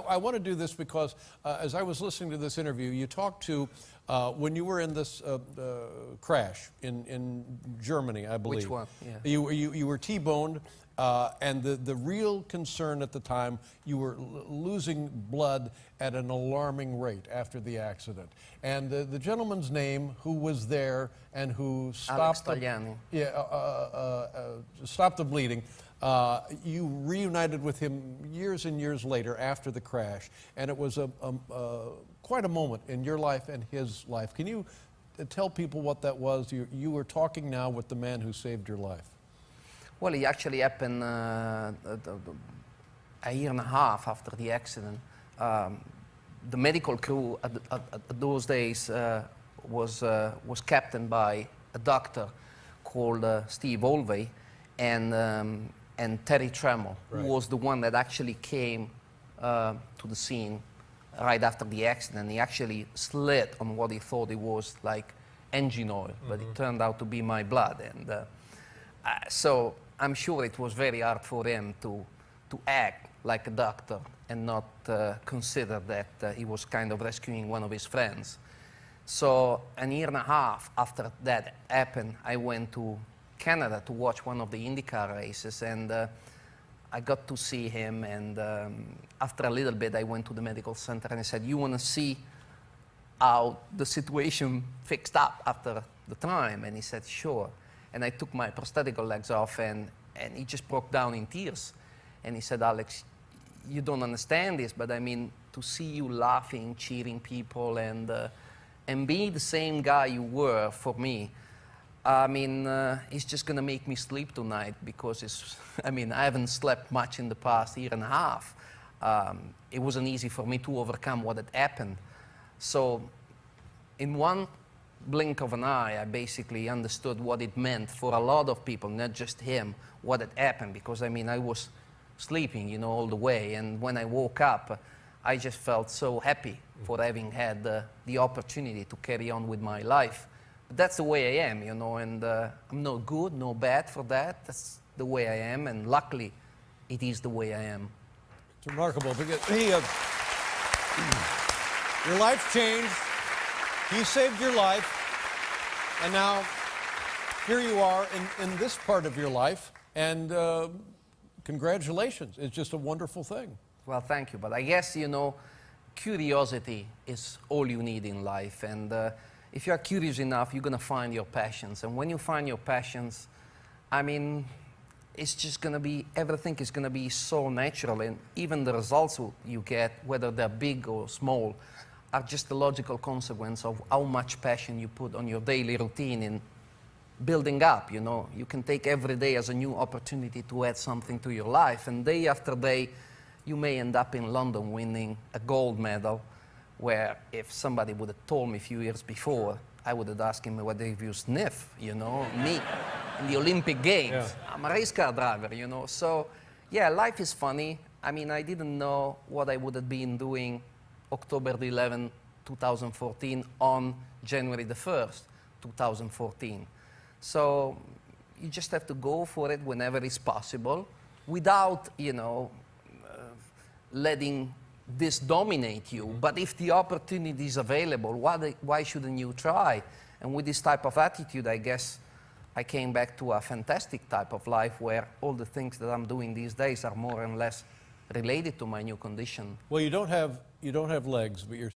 I want to do this because as I was listening to this interview, you talked to when you were in this crash in Germany, I believe. Which one? Yeah. You were T-boned, and the real concern at the time, you were losing blood at an alarming rate after the accident. And the gentleman's name who was there and who stopped stopped the bleeding. You reunited with him years and years later after the crash, and it was quite a moment in your life and his life. Can you tell people what that was? You were talking now with the man who saved your life. Well, it actually happened a year and a half after the accident. The medical crew at those days was captained by a doctor called Steve Olvey and Terry Tremel, right, who was the one that actually came to the scene right after the accident. He actually slid on what he thought it was like engine oil, but it turned out to be my blood. And so I'm sure it was very hard for him to act like a doctor and not consider that he was kind of rescuing one of his friends. So a year and a half after that happened, I went to Canada to watch one of the IndyCar races, and I got to see him, and after a little bit I went to the medical center and I said, "You want to see how the situation fixed up after the time?" And he said, "Sure." And I took my prosthetical legs off, and he just broke down in tears. And he said, "Alex, you don't understand this, but I mean, to see you laughing, cheering people, and being the same guy you were for me, I mean, it's just going to make me sleep tonight, because I haven't slept much in the past year and a half. It wasn't easy for me to overcome what had happened." So in one blink of an eye, I basically understood what it meant for a lot of people, not just him, what had happened, because I was sleeping, you know, all the way. And when I woke up, I just felt so happy for having had the opportunity to carry on with my life. But that's the way I am, you know, and I'm no good, no bad for that. That's the way I am, and luckily, it is the way I am. It's remarkable, because your life changed, he saved your life, and now here you are in this part of your life, and congratulations. It's just a wonderful thing. Well, thank you, but I guess, you know, curiosity is all you need in life, and if you're curious enough, you're going to find your passions. And when you find your passions, I mean, it's just going to be, everything is going to be so natural. And even the results you get, whether they're big or small, are just the logical consequence of how much passion you put on your daily routine in building up, you know. You can take every day as a new opportunity to add something to your life. And day after day, you may end up in London winning a gold medal, where if somebody would have told me a few years before, I would have asked him whether you sniff, you know, me in the Olympic Games. Yeah. I'm a race car driver, you know. So, yeah, life is funny. I mean, I didn't know what I would have been doing October the 11th, 2014 on January the 1st, 2014. So you just have to go for it whenever it's possible without, you know, letting this dominate you. But if the opportunity is available, why shouldn't you try? And with this type of attitude, I guess I came back to a fantastic type of life where all the things that I'm doing these days are more and less related to my new condition. Well, you don't have legs, but you're